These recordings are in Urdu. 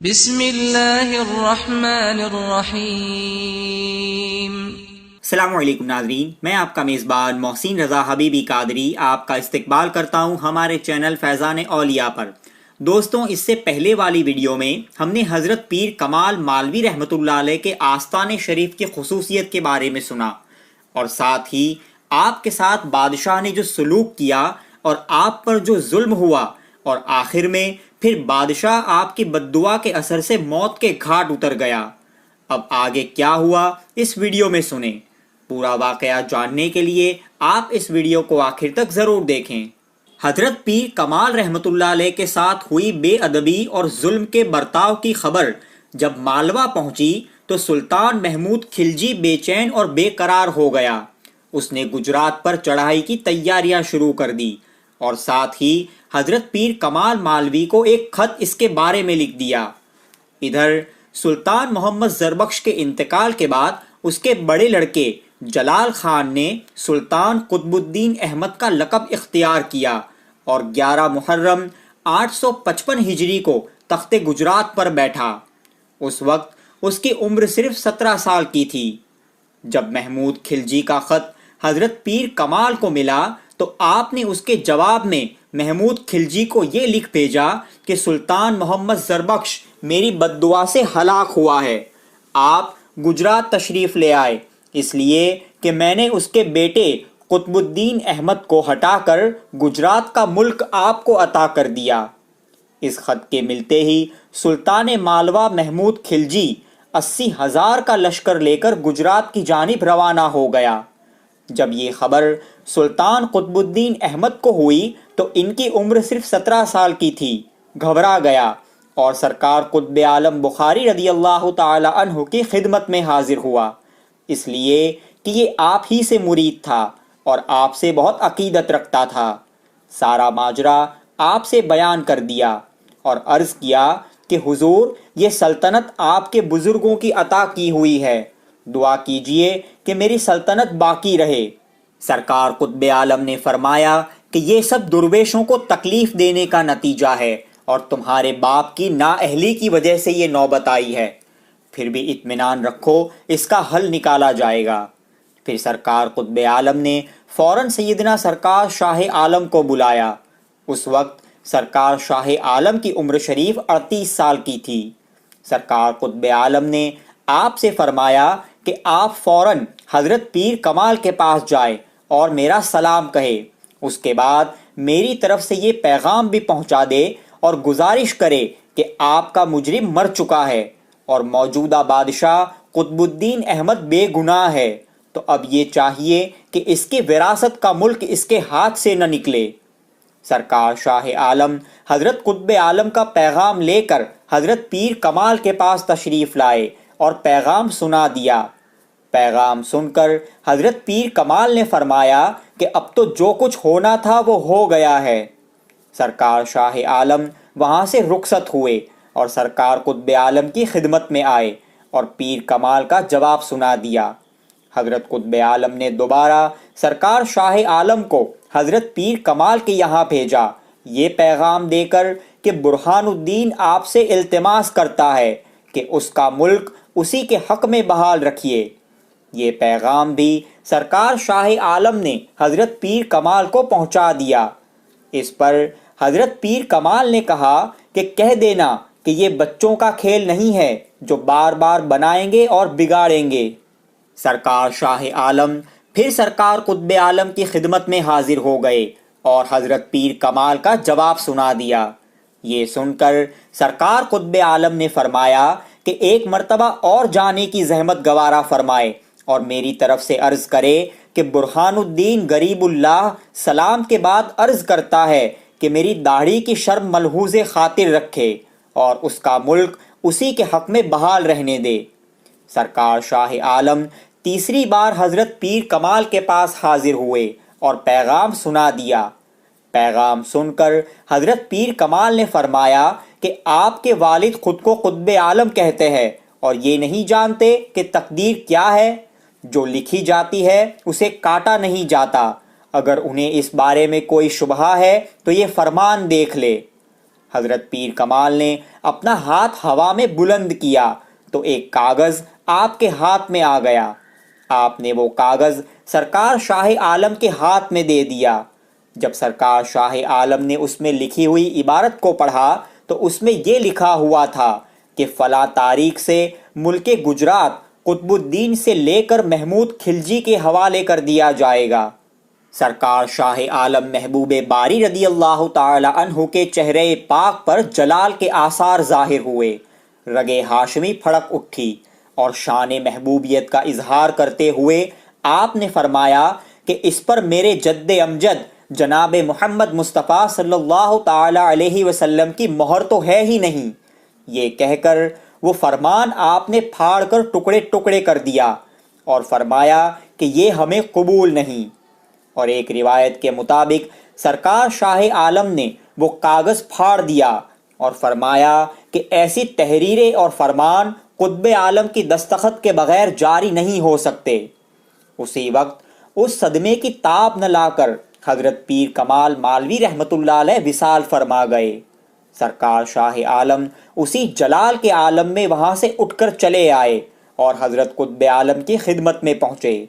بسم اللہ الرحمن الرحیم۔ السلام علیکم ناظرین، میں آپ کا میزبان محسن رضا حبیبی قادری آپ کا استقبال کرتا ہوں ہمارے چینل فیضان اولیاء پر۔ دوستوں، اس سے پہلے والی ویڈیو میں ہم نے حضرت پیر کمال مالوی رحمۃ اللہ علیہ کے آستان شریف کی خصوصیت کے بارے میں سنا، اور ساتھ ہی آپ کے ساتھ بادشاہ نے جو سلوک کیا اور آپ پر جو ظلم ہوا، اور آخر میں پھر بادشاہ آپ کی بد دعا کے اثر سے موت کے گھاٹ اتر گیا۔ اب آگے کیا ہوا اس ویڈیو میں سنیں۔ پورا واقعہ جاننے کے لیے آپ اس ویڈیو کو آخر تک ضرور دیکھیں۔ حضرت پیر کمال رحمۃ اللہ علیہ کے ساتھ ہوئی بے ادبی اور ظلم کے برتاؤ کی خبر جب مالوا پہنچی تو سلطان محمود خلجی بے چین اور بے قرار ہو گیا۔ اس نے گجرات پر چڑھائی کی تیاریاں شروع کر دی، اور ساتھ ہی حضرت پیر کمال مالوی کو ایک خط اس کے بارے میں لکھ دیا۔ ادھر سلطان محمد زربخش کے انتقال کے بعد اس کے بڑے لڑکے جلال خان نے سلطان قطب الدین احمد کا لقب اختیار کیا، اور 11 محرم 855 ہجری کو تخت گجرات پر بیٹھا۔ اس وقت اس کی عمر صرف 17 سال کی تھی۔ جب محمود خلجی کا خط حضرت پیر کمال کو ملا تو آپ نے اس کے جواب میں محمود خلجی کو یہ لکھ بھیجا کہ سلطان محمد زربخش میری بد دعا سے ہلاک ہوا ہے۔ آپ گجرات تشریف لے آئے، اس لیے کہ میں نے اس کے بیٹے قطب الدین احمد کو ہٹا کر گجرات کا ملک آپ کو عطا کر دیا۔ اس خط کے ملتے ہی سلطان مالوا محمود خلجی 80,000 کا لشکر لے کر گجرات کی جانب روانہ ہو گیا۔ جب یہ خبر سلطان قطب الدین احمد کو ہوئی تو ان کی عمر صرف 17 سال کی تھی، گھبرا گیا اور سرکار قطب عالم بخاری رضی اللہ تعالی عنہ کی خدمت میں حاضر ہوا، اس لیے کہ یہ آپ ہی سے مرید تھا اور آپ سے بہت عقیدت رکھتا تھا۔ سارا ماجرا آپ سے بیان کر دیا اور عرض کیا کہ حضور، یہ سلطنت آپ کے بزرگوں کی عطا کی ہوئی ہے، دعا کیجئے کہ میری سلطنت باقی رہے۔ سرکار قطب عالم نے فرمایا کہ یہ سب درویشوں کو تکلیف دینے کا نتیجہ ہے، اور تمہارے باپ کی نااہلی کی وجہ سے یہ نوبت آئی ہے، پھر بھی اطمینان رکھو، اس کا حل نکالا جائے گا۔ پھر سرکار قطب عالم نے فوراً سیدنا سرکار شاہ عالم کو بلایا۔ اس وقت سرکار شاہ عالم کی عمر شریف 38 سال کی تھی۔ سرکار قطب عالم نے آپ سے فرمایا کہ آپ فوراً حضرت پیر کمال کے پاس جائے اور میرا سلام کہے، اس کے بعد میری طرف سے یہ پیغام بھی پہنچا دے اور گزارش کرے کہ آپ کا مجرم مر چکا ہے اور موجودہ بادشاہ قطب الدین احمد بے گناہ ہے، تو اب یہ چاہیے کہ اس کی وراثت کا ملک اس کے ہاتھ سے نہ نکلے۔ سرکار شاہ عالم حضرت قطب عالم کا پیغام لے کر حضرت پیر کمال کے پاس تشریف لائے اور پیغام سنا دیا۔ پیغام سن کر حضرت پیر کمال نے فرمایا کہ اب تو جو کچھ ہونا تھا وہ ہو گیا ہے۔ سرکار شاہ عالم وہاں سے رخصت ہوئے اور سرکار قطب عالم کی خدمت میں آئے اور پیر کمال کا جواب سنا دیا۔ حضرت قطب عالم نے دوبارہ سرکار شاہ عالم کو حضرت پیر کمال کے یہاں بھیجا، یہ پیغام دے کر کہ برہان الدین آپ سے التماس کرتا ہے کہ اس کا ملک اسی کے حق میں بحال رکھیے۔ یہ پیغام بھی سرکار شاہ عالم نے حضرت پیر کمال کو پہنچا دیا۔ اس پر حضرت پیر کمال نے کہا کہ کہہ دینا کہ یہ بچوں کا کھیل نہیں ہے جو بار بار بنائیں گے اور بگاڑیں گے۔ سرکار شاہ عالم پھر سرکار قطب عالم کی خدمت میں حاضر ہو گئے اور حضرت پیر کمال کا جواب سنا دیا۔ یہ سن کر سرکار قطب عالم نے فرمایا کہ ایک مرتبہ اور جانے کی زحمت گوارا فرمائے اور میری طرف سے عرض کرے کہ برہان الدین غریب اللہ سلام کے بعد عرض کرتا ہے کہ میری داڑھی کی شرم ملحوظ خاطر رکھے اور اس کا ملک اسی کے حق میں بحال رہنے دے۔ سرکار شاہ عالم تیسری بار حضرت پیر کمال کے پاس حاضر ہوئے اور پیغام سنا دیا۔ پیغام سن کر حضرت پیر کمال نے فرمایا کہ آپ کے والد خود کو قطب عالم کہتے ہیں اور یہ نہیں جانتے کہ تقدیر کیا ہے، جو لکھی جاتی ہے اسے کاٹا نہیں جاتا، اگر انہیں اس بارے میں کوئی شبہ ہے تو یہ فرمان دیکھ لے۔ حضرت پیر کمال نے اپنا ہاتھ ہوا میں بلند کیا تو ایک کاغذ آپ کے ہاتھ میں آ گیا۔ آپ نے وہ کاغذ سرکار شاہ عالم کے ہاتھ میں دے دیا۔ جب سرکار شاہ عالم نے اس میں لکھی ہوئی عبارت کو پڑھا تو اس میں یہ لکھا ہوا تھا کہ فلاں تاریخ سے ملک گجرات قطب الدین سے لے کر محمود خلجی کے حوالے کر دیا جائے گا۔ سرکار شاہ عالم محبوب باری رضی اللہ تعالی عنہ کے چہرے پاک پر جلال کے آثار ظاہر ہوئے، رگ ہاشمی پھڑک اٹھی اور شان محبوبیت کا اظہار کرتے ہوئے آپ نے فرمایا کہ اس پر میرے جد امجد جناب محمد مصطفیٰ صلی اللہ تعالی علیہ وسلم کی مہر تو ہے ہی نہیں۔ یہ کہہ کر وہ فرمان آپ نے پھاڑ کر ٹکڑے ٹکڑے کر دیا اور فرمایا کہ یہ ہمیں قبول نہیں۔ اور ایک روایت کے مطابق سرکار شاہ عالم نے وہ کاغذ پھاڑ دیا اور فرمایا کہ ایسی تحریریں اور فرمان قطب عالم کی دستخط کے بغیر جاری نہیں ہو سکتے۔ اسی وقت اس صدمے کی تاب نہ لا کر حضرت پیر کمال مالوی رحمۃ اللہ علیہ وصال فرما گئے۔ سرکار شاہ عالم اسی جلال کے عالم میں وہاں سے اٹھ کر چلے آئے اور حضرت قطب عالم کی خدمت میں پہنچے۔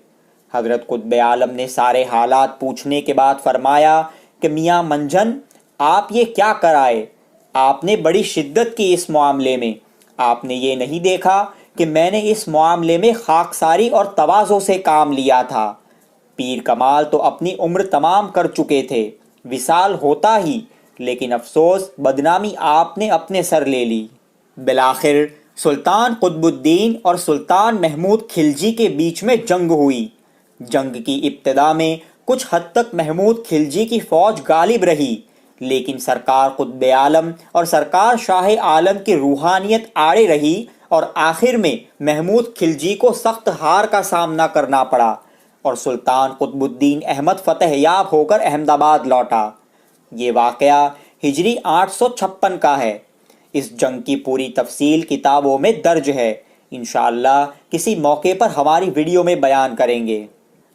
حضرت قطب عالم نے سارے حالات پوچھنے کے بعد فرمایا کہ میاں منجن، آپ یہ کیا کرائے؟ آپ نے بڑی شدت کی اس معاملے میں۔ آپ نے یہ نہیں دیکھا کہ میں نے اس معاملے میں خاکساری اور تواضع سے کام لیا تھا۔ پیر کمال تو اپنی عمر تمام کر چکے تھے، وصال ہوتا ہی، لیکن افسوس بدنامی آپ نے اپنے سر لے لی۔ بالآخر سلطان قطب الدین اور سلطان محمود خلجی کے بیچ میں جنگ ہوئی۔ جنگ کی ابتدا میں کچھ حد تک محمود خلجی کی فوج غالب رہی، لیکن سرکار قطب عالم اور سرکار شاہ عالم کی روحانیت آڑے رہی اور آخر میں محمود خلجی کو سخت ہار کا سامنا کرنا پڑا اور سلطان قطب الدین احمد فتح یاب ہو کر احمد آباد لوٹا۔ یہ واقعہ ہجری 856 کا ہے۔ اس جنگ کی پوری تفصیل کتابوں میں درج ہے، انشاءاللہ کسی موقع پر ہماری ویڈیو میں بیان کریں گے۔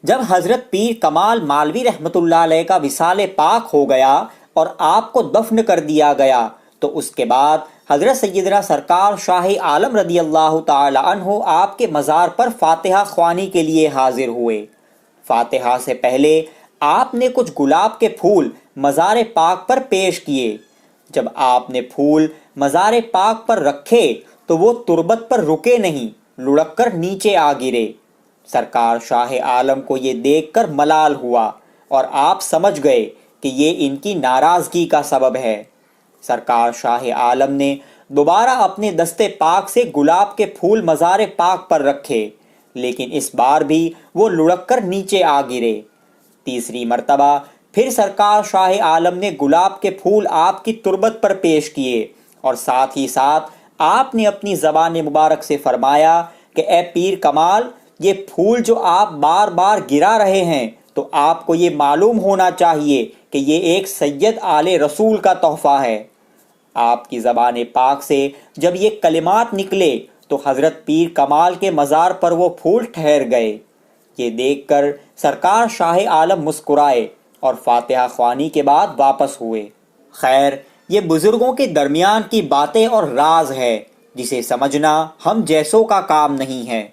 جب حضرت پیر کمال مالوی رحمۃ اللہ علیہ کا وصال پاک ہو گیا اور آپ کو دفن کر دیا گیا تو اس کے بعد حضرت سیدنا سرکار شاہ عالم رضی اللہ تعالی عنہ آپ کے مزار پر فاتحہ خوانی کے لیے حاضر ہوئے۔ فاتحہ سے پہلے آپ نے کچھ گلاب کے پھول مزار پاک پر پیش کیے۔ جب آپ نے پھول مزار پاک پر رکھے تو وہ تربت پر رکے نہیں، لڑک کر نیچے آ گرے۔ سرکار شاہ عالم کو یہ دیکھ کر ملال ہوا اور آپ سمجھ گئے کہ یہ ان کی ناراضگی کا سبب ہے۔ سرکار شاہ عالم نے دوبارہ اپنے دستے پاک سے گلاب کے پھول مزار پاک پر رکھے، لیکن اس بار بھی وہ لڑک کر نیچے آ گرے۔ تیسری مرتبہ پھر سرکار شاہ عالم نے گلاب کے پھول آپ کی تربت پر پیش کیے اور ساتھ ہی ساتھ آپ نے اپنی زبان مبارک سے فرمایا کہ اے پیر کمال، یہ پھول جو آپ بار بار گرا رہے ہیں تو آپ کو یہ معلوم ہونا چاہیے کہ یہ ایک سید آل رسول کا تحفہ ہے۔ آپ کی زبان پاک سے جب یہ کلمات نکلے تو حضرت پیر کمال کے مزار پر وہ پھول ٹھہر گئے۔ یہ دیکھ کر سرکار شاہ عالم مسکرائے اور فاتحہ خوانی کے بعد واپس ہوئے۔ خیر، یہ بزرگوں کے درمیان کی باتیں اور راز ہے جسے سمجھنا ہم جیسوں کا کام نہیں ہے۔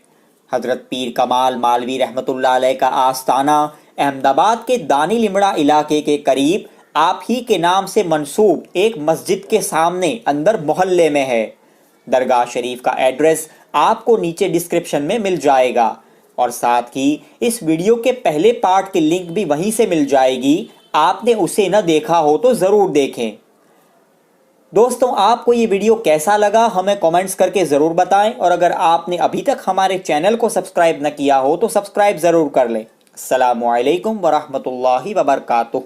حضرت پیر کمال مالوی رحمۃ اللہ علیہ کا آستانہ احمد آباد کے دانی لمڑا علاقے کے قریب آپ ہی کے نام سے منسوب ایک مسجد کے سامنے اندر محلے میں ہے۔ درگاہ شریف کا ایڈریس آپ کو نیچے ڈسکرپشن میں مل جائے گا اور ساتھ ہی اس ویڈیو کے پہلے پارٹ کی لنک بھی وہیں سے مل جائے گی۔ آپ نے اسے نہ دیکھا ہو تو ضرور دیکھیں۔ دوستوں، آپ کو یہ ویڈیو کیسا لگا ہمیں کومنٹس کر کے ضرور بتائیں، اور اگر آپ نے ابھی تک ہمارے چینل کو سبسکرائب نہ کیا ہو تو سبسکرائب ضرور کر لیں۔ السلام علیکم ورحمۃ اللہ وبرکاتہ۔